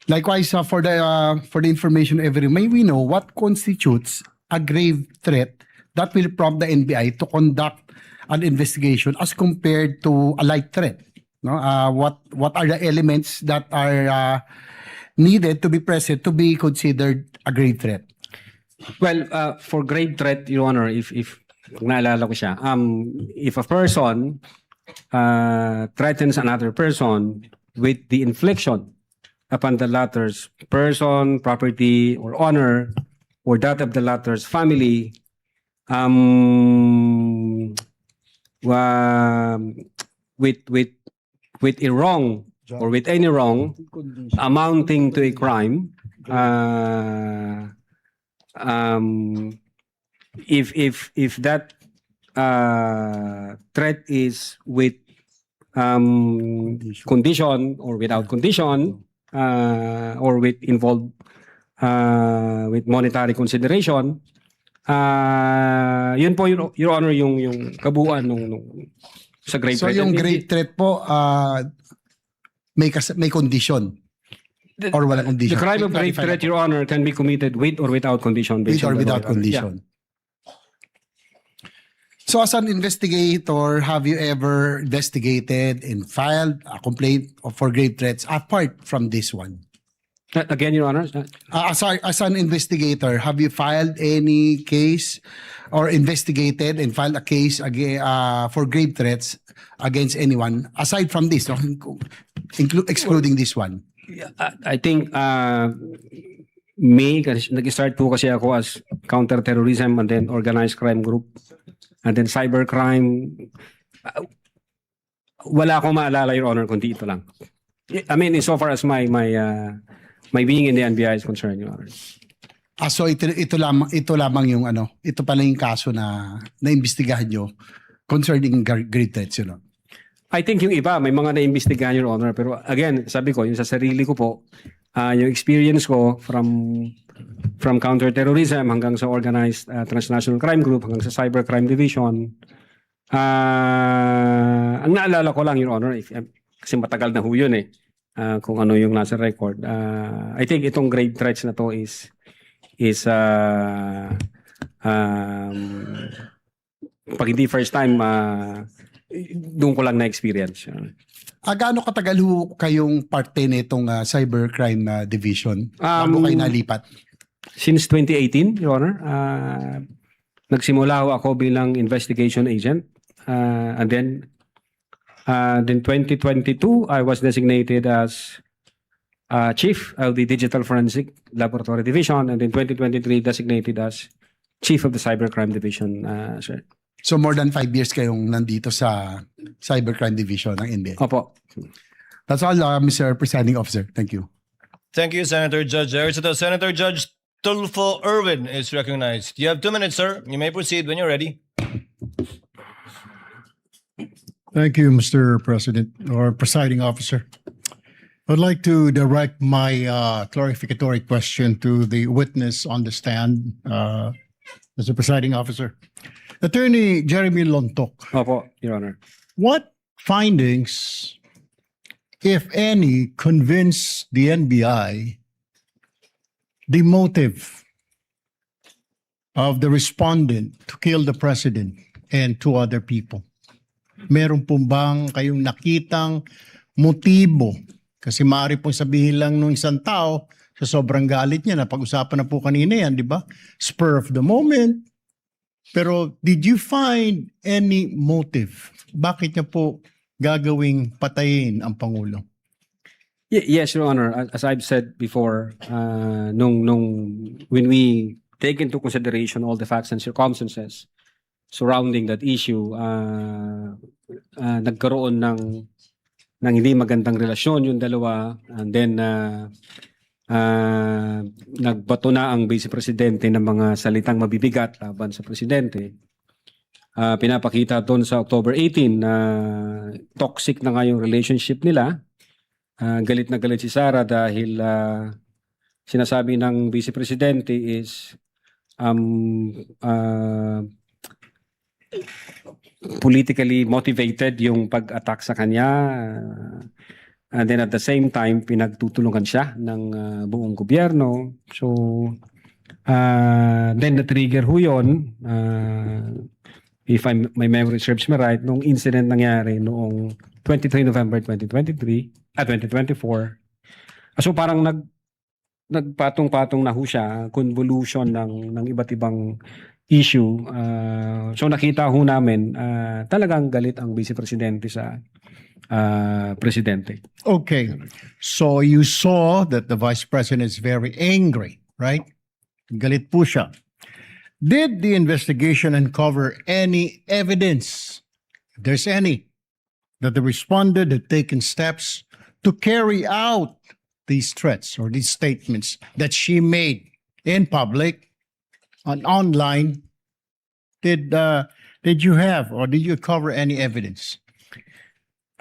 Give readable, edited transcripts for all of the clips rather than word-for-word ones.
Likewise, for the information may we know what constitutes a grave threat that will prompt the NBI to conduct an investigation as compared to a light threat? No, what are the elements that are needed to be present to be considered a grave threat? Well, for grave threat, Your Honor, if naalala ko siya, if a person threatens another person with the infliction upon the latter's person, property, or honor, or that of the latter's family, with a wrong or with any wrong amounting to a crime, if that threat is with condition or without condition, or with involved with monetary consideration, yun po, Your Honor, yung kabuuan nung sa grave So threat. yung grave threat po, may condition or walang condition? The crime of grave threat, Your Honor, can be committed with or without condition. With or on the without law, Your Honor. condition. So as an investigator, have you ever investigated and filed a complaint for grave threats apart from this one? Again, Your Honor. As an investigator, have you filed any case or investigated and filed a case for grave threats against anyone aside from this, excluding this one? I think nag-start po kasi ako as counter-terrorism and then organized crime group and then cybercrime. Wala akong maalala, Your Honor, kundi ito lang. I mean, insofar as my being in the NBI is concerned, Your Honor. So ito lamang yung ito pala yung kaso na naimbestigahan nyo concerning grave threats, you know? I think yung iba, may mga naimbestigahan, Your Honor. Pero again, sabi ko, yung sa sarili ko po, yung experience ko from counter-terrorism hanggang sa organized transnational crime group, hanggang sa cybercrime division, ang naalala ko lang, Your Honor, kasi matagal na ho yun kung ano yung nasa record. I think itong grave threats na to is pag hindi first time, doon ko lang na-experience. Gaano katagal ho kayong parte nitong cybercrime division bago kayo nalipat? Since 2018, Your Honor, nagsimula ako bilang investigation agent. And then 2022, I was designated as chief of the Digital Forensic Laboratory Division. And in 2023, designated as chief of the Cybercrime Division, sir. So more than 5 years kayong nandito sa cybercrime division ng NBI. Opo. That's all, Mr. Presiding Officer. Thank you. Thank you, Senator Judge Ejercito. Senator Judge Tulfo Irwin is recognized. You have 2 minutes, sir. You may proceed when you're ready. Thank you, Mr. President or Presiding Officer. I'd like to direct my clarificatory question to the witness on the stand, Mr. Presiding Officer. Attorney Jeremy Lontok, Opo, Your Honor. what findings, if any, convince the NBI the motive of the respondent to kill the president and 2 other people? Meron po bang kayong nakitang motibo? Kasi maaari pong sabihin lang nung isang tao sa sobrang galit niya, na pag-usapan na po kanina yan, di ba? Spur of the moment. Pero did you find any motive? Bakit niya po gagawing patayin ang Pangulo? Yes, Your Honor. As I've said before, when we take into consideration all the facts and circumstances surrounding that issue, nagkaroon ng hindi magandang relasyon yung dalawa, and then nagbato na ang Vice Presidente ng mga salitang mabibigat laban sa Presidente. Pinapakita doon sa October 18 na toxic na nga yung relationship nila. Galit na galit si Sara dahil sinasabi ng Vice Presidente is politically motivated yung pag-attack sa kanya. And then at the same time, pinagtutulungan siya ng buong gobyerno. So, then na-trigger ho yun, if my memory serves me right, nung incident nangyari noong 23 November 2023, 2024. So parang nagpatong-patong na ho siya, convolution ng iba't ibang issue. So nakita ho namin, talagang galit ang Vice Presidente sa Presidente. Okay. So you saw that the Vice President is very angry, right? Galit po siya. Did the investigation uncover any evidence, if there's any, that the respondent had taken steps to carry out these threats or these statements that she made in public and online? Did you have or did you cover any evidence?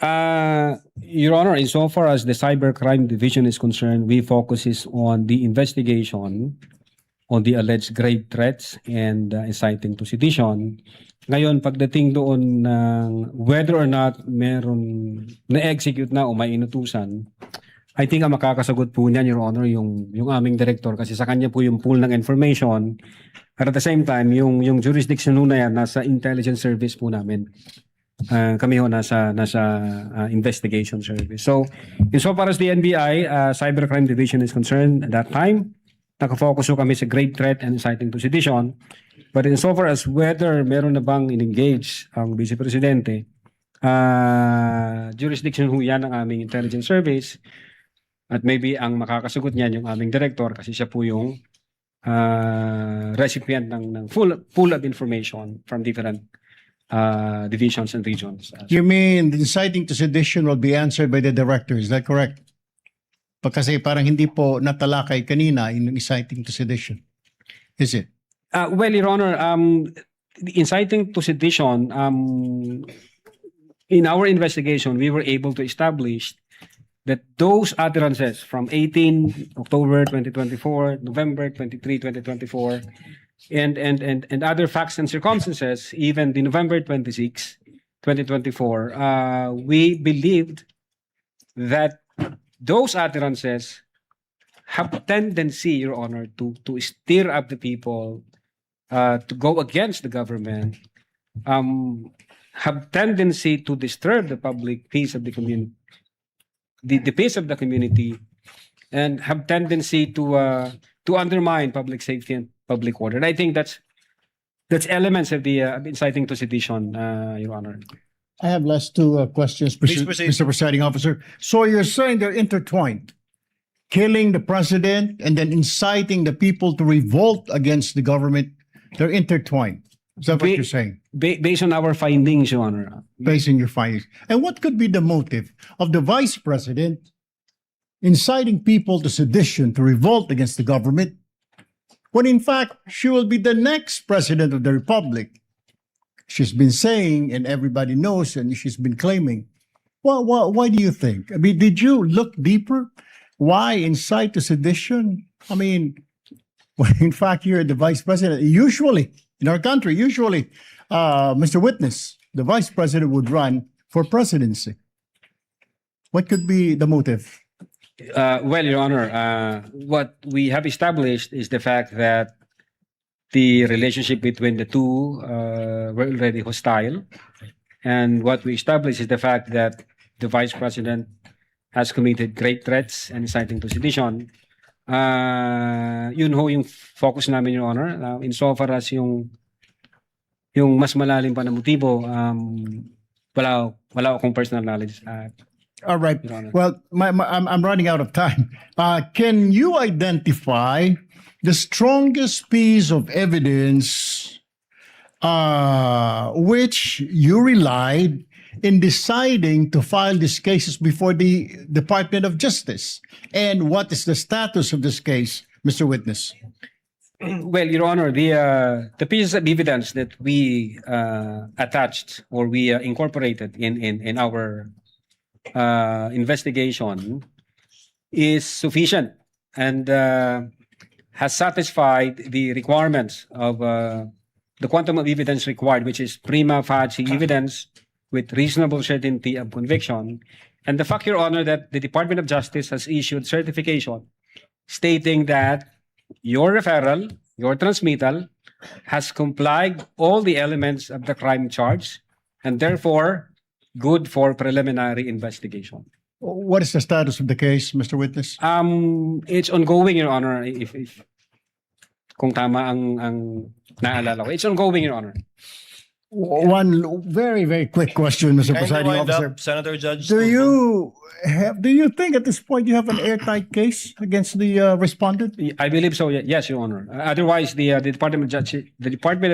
Your Honor, insofar as the Cybercrime Division is concerned, we focuses on the investigation on the alleged grave threats and inciting to sedition. Ngayon, pagdating doon ng whether or not meron na-execute na o may inutusan, I think ang makakasagot po niyan, Your Honor, yung aming director kasi sa kanya po yung pool ng information. At the same time, yung jurisdiction na yan, nasa intelligence service po namin. Kami ho nasa investigation service. So, insofar as the NBI, Cybercrime Division is concerned at that time, nakafocus ho kami sa grave threat and inciting to sedition. But insofar as whether meron na bang in-engage ang Vice Presidente, jurisdiction ho yan ng aming intelligence service. At maybe ang makakasagot niyan yung aming director kasi siya po yung recipient ng full pool of information from different divisions and regions. You mean the inciting to sedition will be answered by the director, is that correct? Kasi parang hindi po natalakay kanina yung inciting to sedition. Is it? Well, Your Honor, the inciting to sedition, in our investigation, we were able to establish that those utterances from 18 October 2024, November 23, 2024, and other facts and circumstances, even the November 26, 2024, we believed that those utterances have tendency, Your Honor, to stir up the people, to go against the government, have tendency to disturb the public peace of the community, the peace of the community, and have tendency to undermine public safety and public order. And I think that's elements of the inciting to sedition, Your Honor. I have last two questions, Please proceed. Mr. Presiding Officer. So you're saying they're intertwined, killing the president and then inciting the people to revolt against the government. They're intertwined. Is that what you're saying? Based on our findings, Your Honor. Based on your findings. And what could be the motive of the vice president inciting people to sedition, to revolt against the government, when in fact she will be the next president of the republic? She's been saying, and everybody knows, and she's been claiming. Well, why do you think? I mean, did you look deeper? Why incite to sedition? I mean, when in fact you're the vice president. Usually, in our country, Mr. Witness, the vice president would run for presidency. What could be the motive? Well, Your Honor, what we have established is the fact that the relationship between the two were already hostile. And what we established is the fact that the Vice President has committed grave threats and inciting to sedition. Yun ho yung focus namin, Your Honor. Insofar as yung mas malalim pa na motibo, wala akong personal knowledge. All right. Your Honor. Well, I'm running out of time. Can you identify the strongest piece of evidence which you relied in deciding to file these cases before the Department of Justice? And what is the status of this case, Mr. Witness? Well, Your Honor, the pieces of evidence that we attached or we incorporated in our investigation is sufficient and has satisfied the requirements of the quantum of evidence required, which is prima facie evidence with reasonable certainty of conviction. And the fact, Your Honor, that the Department of Justice has issued certification stating that your referral, your transmittal, has complied all the elements of the crime charge and therefore good for preliminary investigation. What is the status of the case, Mr. Witness? It's ongoing, Your Honor. If kung tama ang naalala ko, it's ongoing, Your Honor. One very, very quick question, Mr. Kindly Presiding wind Officer. up, Senator Judge. Do you think at this point you have an airtight case against the respondent? I believe so. Yes, Your Honor. Otherwise, the Department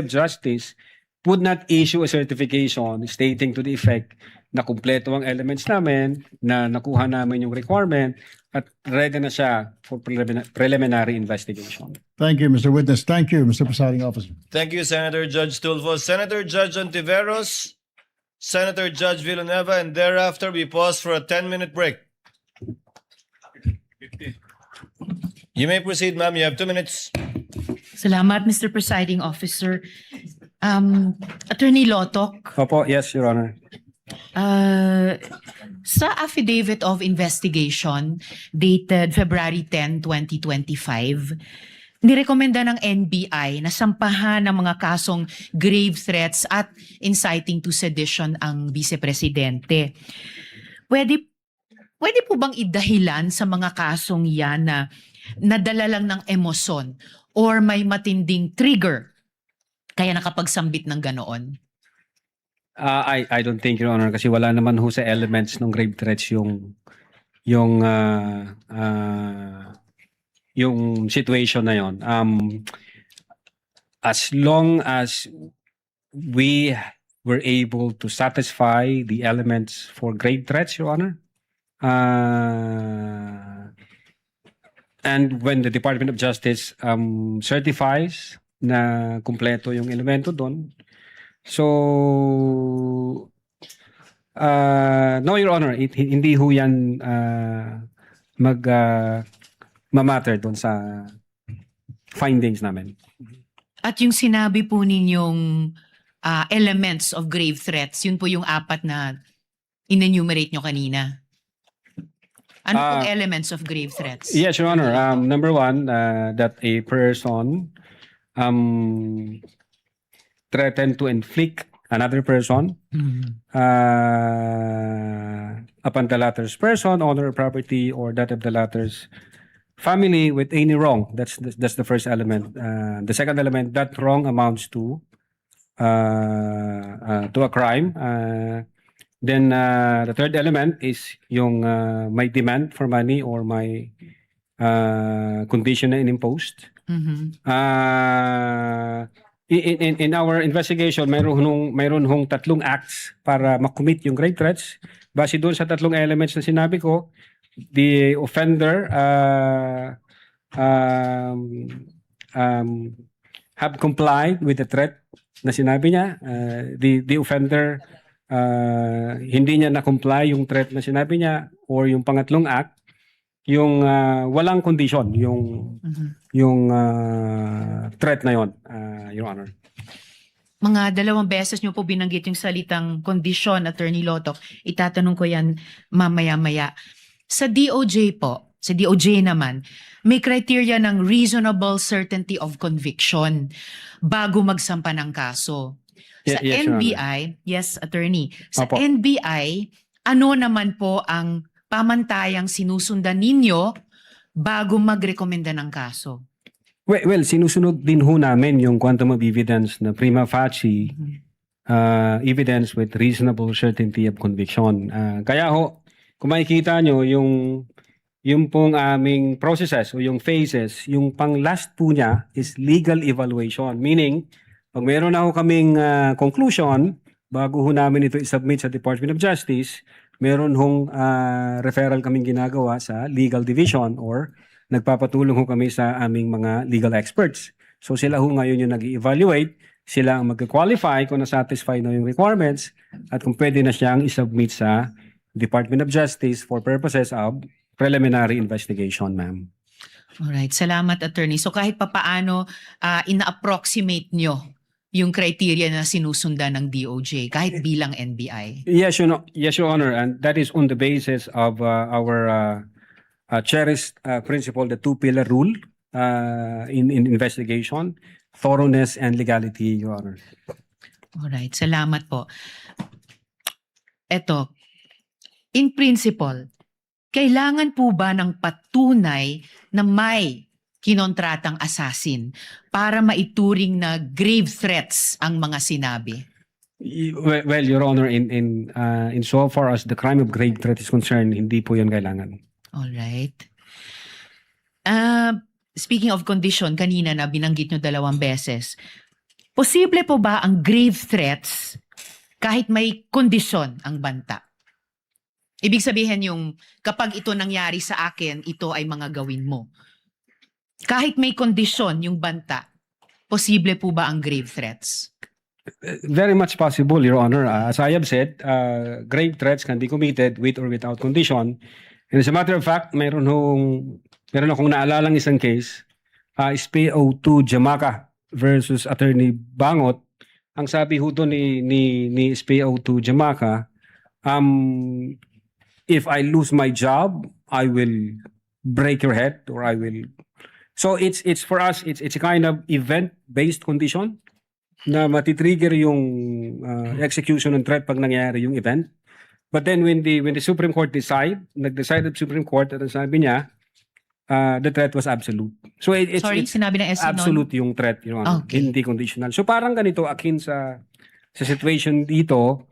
of Justice would not issue a certification stating to the effect na kumpleto ang elements namin, na nakuha namin yung requirement, at ready na siya for preliminary investigation. Thank you, Mr. Witness. Thank you, Mr. Presiding Officer. Thank you, Senator Judge Tulfo. Senator Judge Ontiveros, Senator Judge Villanueva, and thereafter we pause for a 10-minute break. You may proceed, ma'am. You have 2 minutes. Salamat, Mr. Presiding Officer. Attorney Lotok, Opo, yes, Your Honor. sa affidavit of investigation dated February 10, 2025, nirekomenda ng NBI na sampahan ng mga kasong grave threats at inciting to sedition ang vice-presidente. Pwede po bang idahilan sa mga kasong yan na nadala lang ng emosyon or may matinding trigger kaya nakapagsambit ng ganoon? I don't think, Your Honor, kasi wala naman ho sa elements ng grave threats yung situation na yon. As long as we were able to satisfy the elements for grave threats, Your Honor, and when the Department of Justice certifies na kumpleto yung elemento doon, so no, Your Honor, hindi ho yan mamatter doon sa findings namin. At yung sinabi po ninyong elements of grave threats, yun po yung 4 na in-enumerate nyo kanina. Ano pong elements of grave threats? Yes, Your Honor. Number 1, that a person threatened to inflict another person upon the latter's person, honor, or property, or that of the latter's family with any wrong. That's the first element. The second element, that wrong amounts to a crime. Then the third element is yung may demand for money or may condition na imposed. In our investigation, mayroon hong 3 acts para makommit yung grave threats. Base doon sa 3 elements na sinabi ko, the offender have complied with the threat na sinabi niya. The offender hindi niya na-comply yung threat na sinabi niya, or yung pangatlong act, yung walang condition yung threat na yon, Your Honor. Mga 2 beses nyo po binanggit yung salitang kondisyon, Attorney Lotok. Itatanong ko yan mamaya-maya. Sa DOJ po, sa DOJ naman, may criteria ng reasonable certainty of conviction bago magsampa ng kaso. Sa Yes, Your NBI, yes, Attorney. Sa Opo. NBI, ano naman po ang pamantayang sinusundan ninyo bago magrekomenda ng kaso? Well, sinusunod din ho namin yung quantum of evidence na prima facie evidence with reasonable certainty of conviction. Kaya ho, kung makikita nyo yung pong aming processes o yung phases, yung pang last po niya is legal evaluation. Meaning, pag meron na ho kaming conclusion, bago ho namin ito isubmit sa Department of Justice, meron hong referral kaming ginagawa sa legal division, or nagpapatulong ho kami sa aming mga legal experts. So sila ho ngayon yung nag-evaluate, sila ang mag-qualify kung na-satisfy na yung requirements at kung pwede na siyang isubmit sa Department of Justice for purposes of preliminary investigation, ma'am. Alright, salamat, Attorney. So kahit papaano ina-approximate nyo yung criteria na sinusundan ng DOJ kahit bilang NBI? Yes, Your Honor, and that is on the basis of our cherished principle, the two-pillar rule in investigation, thoroughness and legality, Your Honor. Alright, salamat po. Eto, in principle, kailangan po ba ng patunay na may kinontratang assassin para maituring na grave threats ang mga sinabi? Well, Your Honor, in so far as the crime of grave threat is concerned, hindi po 'yan kailangan. Alright. Speaking of condition, kanina na binanggit nyo 2 beses. Posible po ba ang grave threats kahit may kondisyon ang banta? Ibig sabihin yung kapag ito nangyari sa akin, ito ay mga gawin mo. Kahit may kondisyon yung banta, posible po ba ang grave threats? Very much possible, Your Honor. As I have said, grave threats can be committed with or without condition. And as a matter of fact, meron akong naalalang isang case, SPO2 Jamaica versus Attorney Bangot. Ang sabi ho doon ni SPO2 Jamaica, if I lose my job, I will break your head or I will. So it's for us, it's a kind of event-based condition na matitrigger yung execution ng threat pag nangyayari yung event. But then when the Supreme Court nag-decide the Supreme Court at ang sabi niya, the threat was absolute. So it's Sinabi ng SC absolute yung threat, Your Honor, Okay. hindi conditional. So parang ganito, akin sa situation dito,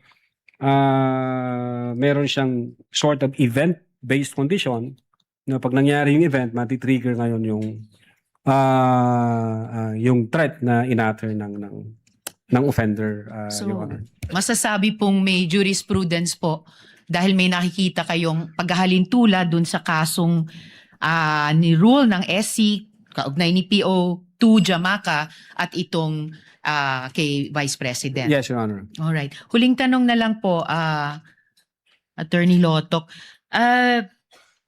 meron siyang sort of event-based condition na pag nangyari yung event, matitrigger ngayon yung threat na inatter ng offender, So, Your Honor. masasabi pong may jurisprudence po dahil may nakikita kayong paghahalintulad dun sa kasong ni rule ng SC, kaugnay ni PO2 Jamaica at itong kay Vice President. Yes, Your Honor. Alright. Huling tanong na lang po, Attorney Lotok.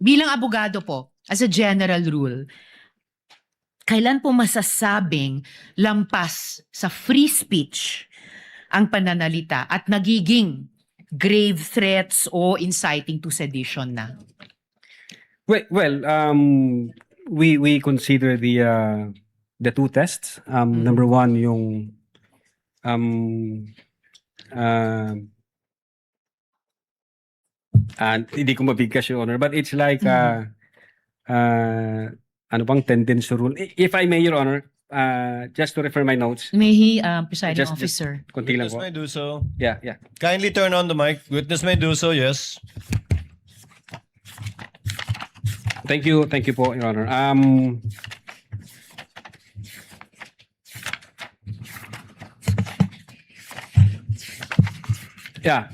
Bilang abogado po, as a general rule, kailan po masasabing lampas sa free speech ang pananalita at nagiging grave threats o inciting to sedition na? Well, we consider the two tests. Number one, yung hindi ko mabigkas, Your Honor, but it's like ano bang tendency rule. If I may, Your Honor, just to refer my notes, May he, presiding Just- officer. konti lang Witness po. may do so. Yeah. Kindly turn on the mic. Witness may do so, yes. Thank you po, Your Honor. Yeah,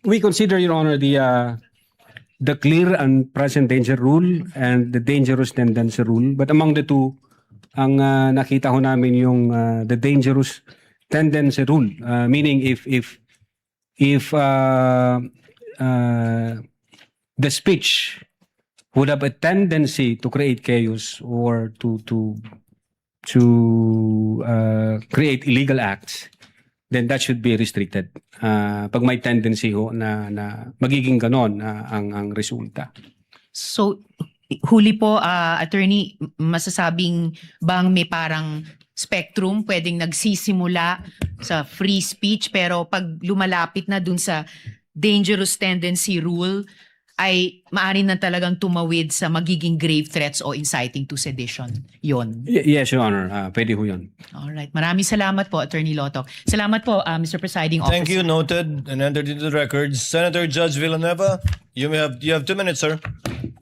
we consider, Your Honor, the clear and present danger rule and the dangerous tendency rule. But among the two, ang nakita ho namin yung the dangerous tendency rule, meaning if the speech would have a tendency to create chaos or to create illegal acts, then that should be restricted. Pag may tendency ho na magiging ganon ang resulta. So, huli po, attorney, masasabing bang may parang spectrum pwedeng nagsisimula sa free speech pero pag lumalapit na dun sa dangerous tendency rule ay maaari na talagang tumawid sa magiging grave threats o inciting to sedition. Yon. Yes, Your Honor. Pwede ho yun. Alright. Maraming salamat po, Attorney Lotok. Salamat po, Mr. Presiding Officer. Thank you. Noted and entered into the records. Senator Judge Villanueva, you have 2 minutes, sir.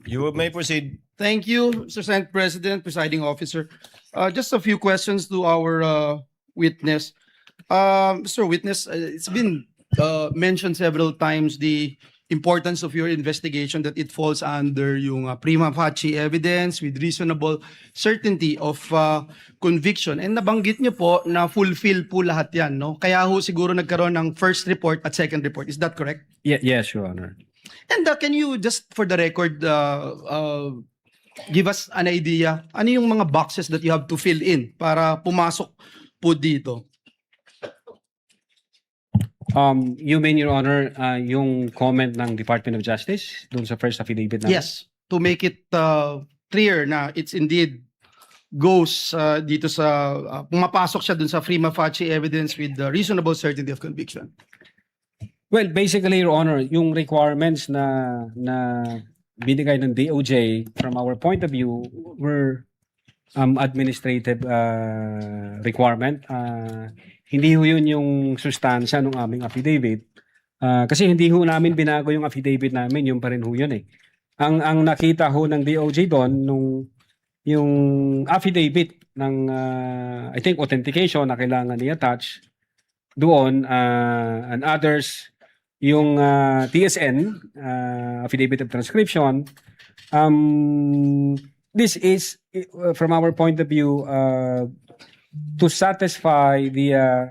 You may proceed. Thank you, Mr. Senate President, Presiding Officer. Just a few questions to our witness. Mr. Witness, it's been mentioned several times the importance of your investigation, that it falls under yung prima facie evidence with reasonable certainty of conviction. And nabanggit niyo po na fulfill po lahat yan, no? Kaya ho siguro nagkaroon ng first report at second report. Is that correct? Yes, Your Honor. And can you just for the record give us an idea ano yung mga boxes that you have to fill in para pumasok po dito? You mean, Your Honor, yung comment ng Department of Justice dun sa first affidavit namin? Yes, to make it clear na it's indeed goes dito sa pumapasok siya dun sa prima facie evidence with the reasonable certainty of conviction. Well, basically, Your Honor, yung requirements na binigay ng DOJ from our point of view were administrative requirement. Hindi ho yun yung sustansya ng aming affidavit. Kasi hindi ho namin binago yung affidavit namin, yung pa rin ho yun eh. Ang nakita ho ng DOJ doon, yung affidavit ng, I think, authentication na kailangan i-attach doon, and others, yung TSN, affidavit of transcription, this is, from our point of view, to satisfy the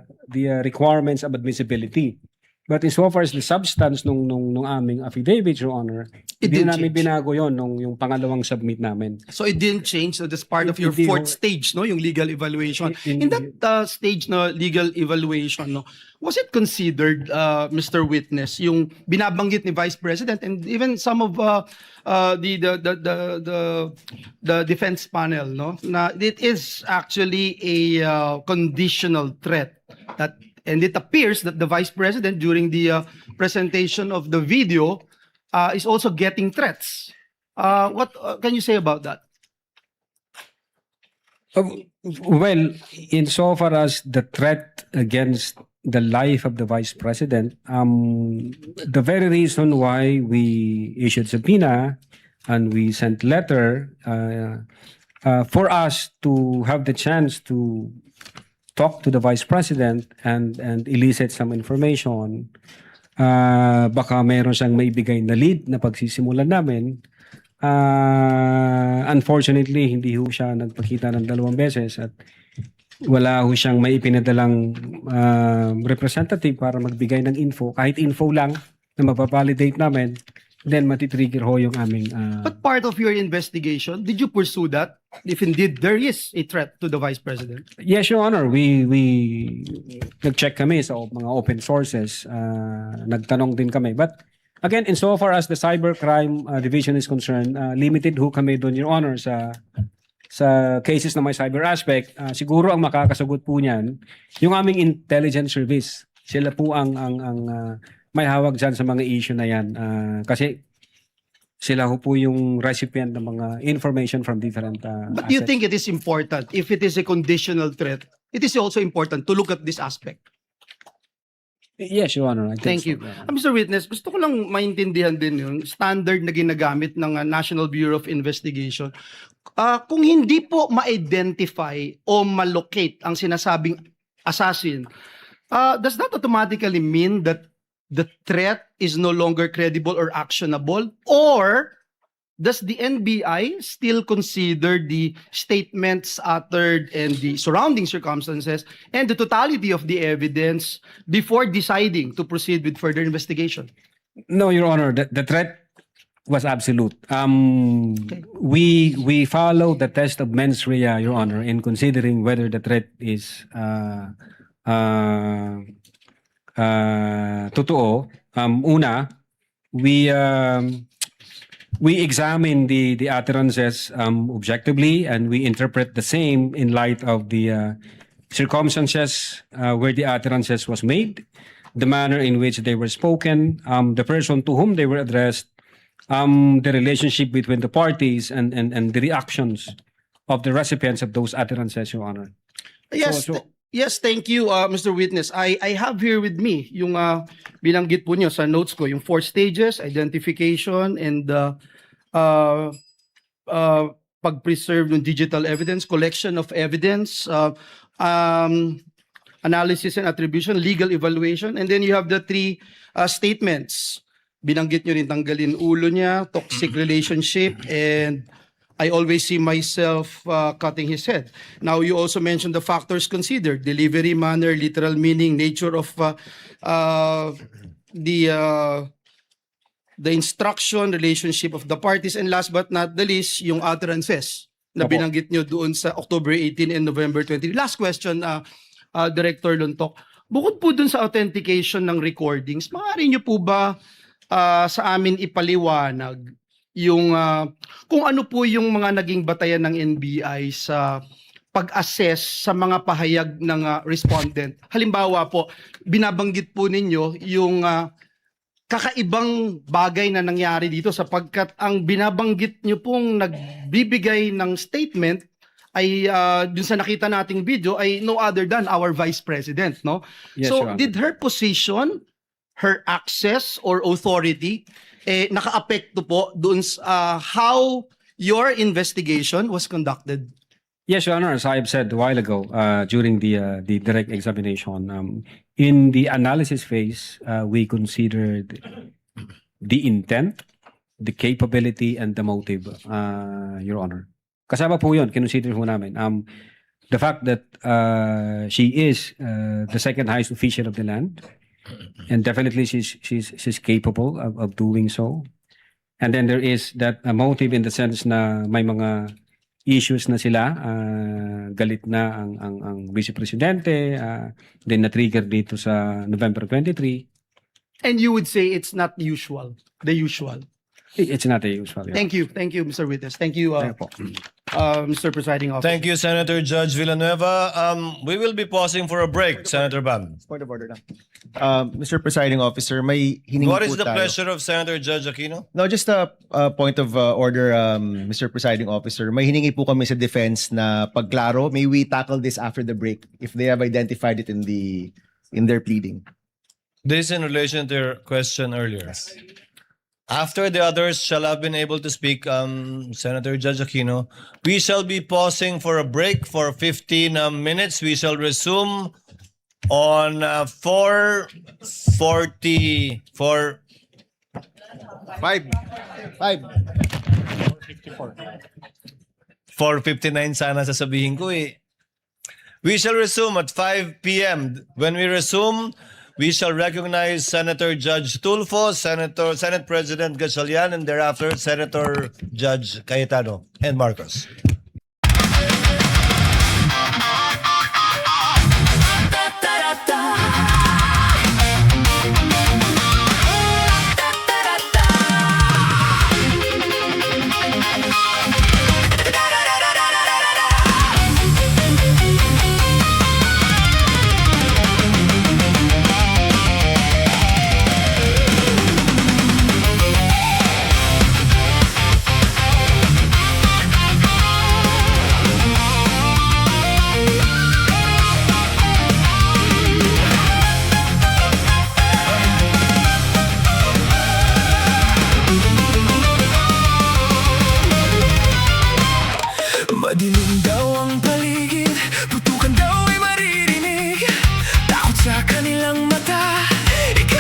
requirements of admissibility. But insofar as the substance nung aming affidavit, Your Honor, It hindi didn't namin change. binago yon yung pangalawang submit namin. So it didn't change. So that's part of your Hindi fourth ho. stage, no? Yung legal evaluation. In- In that stage na legal evaluation, no, was it considered, Mr. Witness, yung binabanggit ni Vice President and even some of the defense panel, no, na it is actually a conditional threat that, and it appears that the Vice President during the presentation of the video is also getting threats. What can you say about that? Well, insofar as the threat against the life of the Vice President, the very reason why we issued subpoena and we sent letter for us to have the chance to talk to the Vice President and elicit some information, baka meron siyang maibigay na lead na pagsisimulan namin. Unfortunately, hindi ho siya nagpakita ng 2 beses at wala ho siyang maipinadalang representative para magbigay ng info. Kahit info lang na mapavalidate namin, then matitrigger ho yung aming... But part of your investigation, did you pursue that? If indeed there is a threat to the Vice President? Yes, Your Honor. We nag-check kami sa mga open sources. Nagtanong din kami. But again, insofar as the cybercrime division is concerned, limited ho kami doon, Your Honor, sa cases na may cyber aspect. Siguro ang makakasagot po niyan, yung aming intelligence service. Sila po ang may hawak dyan sa mga issue na yan. Kasi sila ho po yung recipient ng mga information from different But do you assets. think it is important, if it is a conditional threat, it is also important to look at this aspect? Yes, Your Honor. I think Thank you. so, yeah. Mr. Witness, gusto ko lang maintindihan din yung standard na ginagamit ng National Bureau of Investigation. Kung hindi po ma-identify o ma-locate ang sinasabing assassin, does that automatically mean that the threat is no longer credible or actionable? Or does the NBI still consider the statements uttered and the surrounding circumstances and the totality of the evidence before deciding to proceed with further investigation? No, Your Honor, the threat was absolute. We follow the test of mens rea, Your Honor, in considering whether the threat is totoo. Una, we examine the utterances objectively, and we interpret the same in light of the circumstances where the utterances was made, the manner in which they were spoken, the person to whom they were addressed, the relationship between the parties, and the reactions of the recipients of those utterances, Your Honor. Yes, So- yes, thank you, Mr. Witness. I have here with me yung binanggit po niyo sa notes ko, yung 4 stages, identification and pag-preserve ng digital evidence, collection of evidence, analysis and attribution, legal evaluation, and then you have the 3 statements. Binanggit niyo rin tanggalin ulo niya, toxic relationship, and I always see myself cutting his head. Now, you also mentioned the factors considered: delivery, manner, literal meaning, nature of the instruction, relationship of the parties, and last but not the least, yung utterances na Opo. binanggit nyo doon sa October 18 and November 20. Last question, Director Luntok. bukod po dun sa authentication ng recordings, maaari nyo po ba sa amin ipaliwanag yung kung ano po yung mga naging batayan ng NBI sa pag-assess sa mga pahayag ng respondent? Halimbawa po, binabanggit po ninyo yung kakaibang bagay na nangyari dito sapagkat ang binabanggit nyo pong nagbibigay ng statement ay dun sa nakita nating video ay no other than our Vice President, no? Yes, So Your Honor. did her position, her access or authority nakaapekto po dun sa how your investigation was conducted? Yes, Your Honor, as I've said a while ago during the direct examination, in the analysis phase, we considered the intent, the capability, and the motive, Your Honor. Kasama po yun, kinonsider po namin. The fact that she is the second highest official of the land, and definitely she's capable of doing so. And then there is that motive in the sense na may mga issues na sila, galit na ang Vice Presidente, then na-trigger dito sa November 23. And you would say it's not the usual. It's not a usual. Thank you, Mr. Witness. Thank you, Ayun po. Mr. Presiding Officer. Thank you, Senator Judge Villanueva. We will be pausing for a break, Senator Bam. Point of order lang. Mr. Presiding Officer, may hiningi What is po the tayo. pleasure of Senator Judge Aquino? No, just a point of order, Mr. Presiding Officer. May hiningi po kami sa defense na pagklaro. May we tackle this after the break if they have identified it in their pleading. This in relation to your question earlier. After the others shall have been able to speak, Senator Judge Aquino, we shall be pausing for a break for 15 minutes. We shall resume on 4:40 for 4:59 sana sasabihin ko eh. We shall resume at 5 p.m. When we resume, we shall recognize Senator Judge Tulfo, Senate President Gatchalian, and thereafter Senator Judge Cayetano and Marcos. Madilim daw ang paligid, putukan daw ay maririnig. Takot sa kanilang mata, ikaw